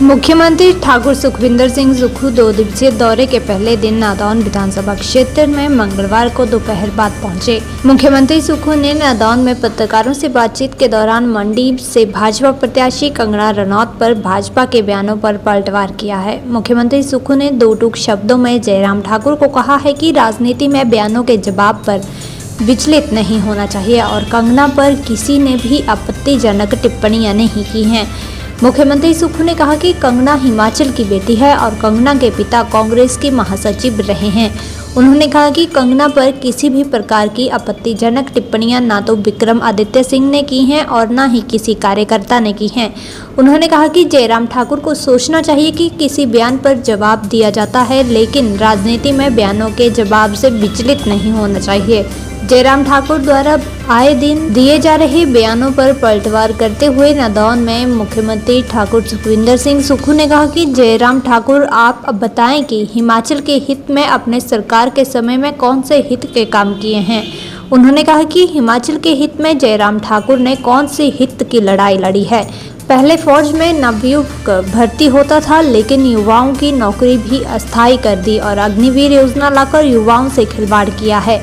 मुख्यमंत्री ठाकुर सुखविंदर सिंह सुक्खू 2 दिवसीय दौरे के पहले दिन नादौन विधानसभा क्षेत्र में मंगलवार को दोपहर बाद पहुंचे। मुख्यमंत्री सुक्खू ने नादौन में पत्रकारों से बातचीत के दौरान मंडी से भाजपा प्रत्याशी कंगना रनौत पर भाजपा के बयानों पर पलटवार किया है। मुख्यमंत्री सुक्खू ने 2 टूक शब्दों में जयराम ठाकुर को कहा है कि राजनीति में बयानों के जवाब पर विचलित नहीं होना चाहिए और कंगना पर किसी ने भी आपत्तिजनक टिप्पणियां नहीं की हैं। मुख्यमंत्री सुक्खू ने कहा कि कंगना हिमाचल की बेटी है और कंगना के पिता कांग्रेस की महासचिव रहे हैं। उन्होंने कहा कि कंगना पर किसी भी प्रकार की आपत्तिजनक टिप्पणियां ना तो विक्रमादित्य सिंह ने की हैं और ना ही किसी कार्यकर्ता ने की हैं। उन्होंने कहा कि जयराम ठाकुर को सोचना चाहिए कि किसी बयान पर जवाब दिया जाता है, लेकिन राजनीति में बयानों के जवाब से विचलित नहीं होना चाहिए। जयराम ठाकुर द्वारा आए दिन दिए जा रहे बयानों पर पलटवार करते हुए नादौन में मुख्यमंत्री ठाकुर सुखविंदर सिंह सुक्खू ने कहा कि जयराम ठाकुर, आप अब बताएं कि हिमाचल के हित में अपने सरकार के समय में कौन से हित के काम किए हैं। उन्होंने कहा कि हिमाचल के हित में जयराम ठाकुर ने कौन सी हित की लड़ाई लड़ी है। पहले फौज में नवयुवक भर्ती होता था, लेकिन युवाओं की नौकरी भी अस्थायी कर दी और अग्निवीर योजना लाकर युवाओं से खिलवाड़ किया है।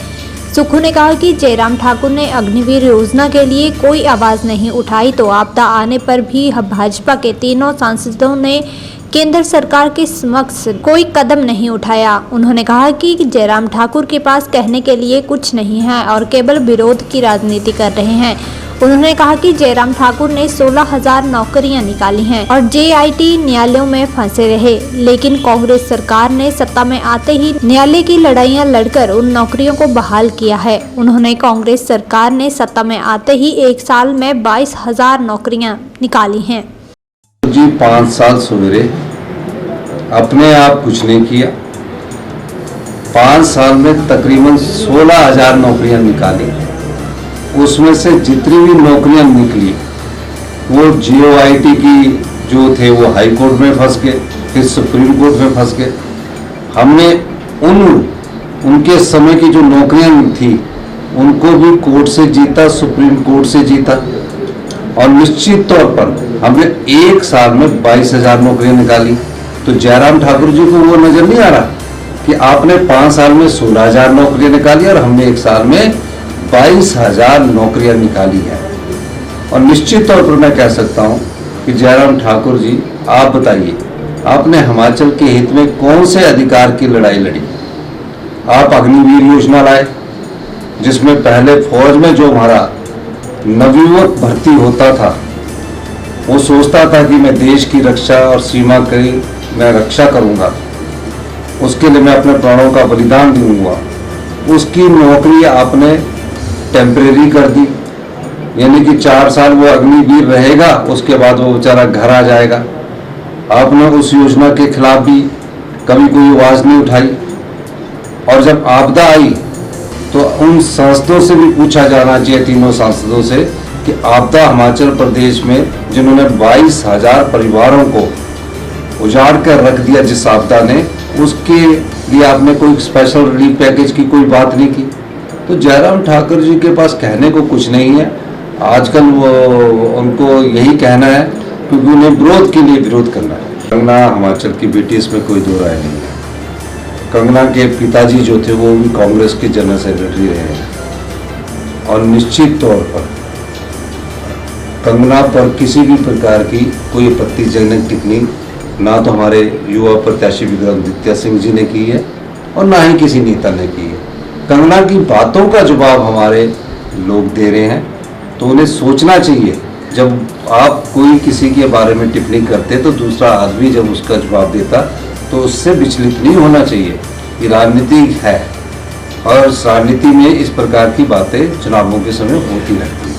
सुक्खू ने कहा कि जयराम ठाकुर ने अग्निवीर योजना के लिए कोई आवाज नहीं उठाई तो आपदा आने पर भी भाजपा के तीनों सांसदों ने केंद्र सरकार के समक्ष कोई कदम नहीं उठाया। उन्होंने कहा कि जयराम ठाकुर के पास कहने के लिए कुछ नहीं है और केवल विरोध की राजनीति कर रहे हैं। उन्होंने कहा कि जयराम ठाकुर ने 16,000 नौकरियां निकाली हैं और जेआईटी न्यायालयों में फंसे रहे, लेकिन कांग्रेस सरकार ने सत्ता में आते ही न्यायालय की लड़ाइयां लड़कर उन नौकरियों को बहाल किया है। उन्होंने कांग्रेस सरकार ने सत्ता में आते ही 1 साल में 22,000 नौकरियां निकाली हैं। जी 5 साल सवेरे अपने आप कुछ नहीं किया, 5 साल में तकरीबन 16,000 नौकरियां निकाली। उसमें से जितनी भी नौकरियां निकली वो जीओआईटी की जो थे वो हाई कोर्ट में फंस गए, फिर सुप्रीम कोर्ट में फंस गए। हमने उनके समय की जो नौकरियां थी उनको भी कोर्ट से जीता, सुप्रीम कोर्ट से जीता और निश्चित तौर पर हमने 1 साल में 22,000 नौकरियां निकाली। तो जयराम ठाकुर जी को वो नजर नहीं आ रहा कि आपने 5 साल में 16,000 नौकरियां निकाली और हमने 1 साल में 22,000 नौकरियां निकाली है। और निश्चित तौर पर मैं कह सकता हूं कि जयराम ठाकुर जी, आप बताइए, आपने हिमाचल के हित में कौन से अधिकार की लड़ाई लड़ी? आप अग्निवीर योजना लाए, जिसमें पहले फौज में जो हमारा नवयुवक भर्ती होता था वो सोचता था कि मैं देश की रक्षा और सीमा की मैं रक्षा करूंगा, उसके लिए मैं अपने प्राणों का बलिदान दूंगा। उसकी नौकरी आपने टेम्परेरी कर दी, यानी कि 4 साल वो अग्निवीर रहेगा, उसके बाद वो बेचारा घर आ जाएगा। आपने उस योजना के खिलाफ भी कभी कोई आवाज नहीं उठाई और जब आपदा आई तो उन सांसदों से भी पूछा जाना चाहिए, तीनों सांसदों से, कि आपदा हिमाचल प्रदेश में जिन्होंने 22,000 परिवारों को उजाड़ कर रख दिया जिस आपदा ने, उसके लिए आपने कोई स्पेशल रिलीफ पैकेज की कोई बात नहीं की। तो जयराम ठाकुर जी के पास कहने को कुछ नहीं है। आजकल वो उनको यही कहना है क्योंकि उन्हें विरोध के लिए विरोध करना है। कंगना हिमाचल की बेटी, इसमें कोई दो राय नहीं है। कंगना के पिताजी जो थे वो भी कांग्रेस के जनरल सेक्रेटरी रहे हैं और निश्चित तौर पर कंगना पर किसी भी प्रकार की कोई आपत्तिजनक टिप्पणी ना तो हमारे युवा प्रत्याशी विक्रमादित्य सिंह जी ने की है और ना ही किसी नेता ने की है। कंगना की बातों का जवाब हमारे लोग दे रहे हैं, तो उन्हें सोचना चाहिए। जब आप कोई किसी के बारे में टिप्पणी करते तो दूसरा आदमी जब उसका जवाब देता तो उससे विचलित नहीं होना चाहिए। ये राजनीति है और राजनीति में इस प्रकार की बातें चुनावों के समय होती रहती हैं।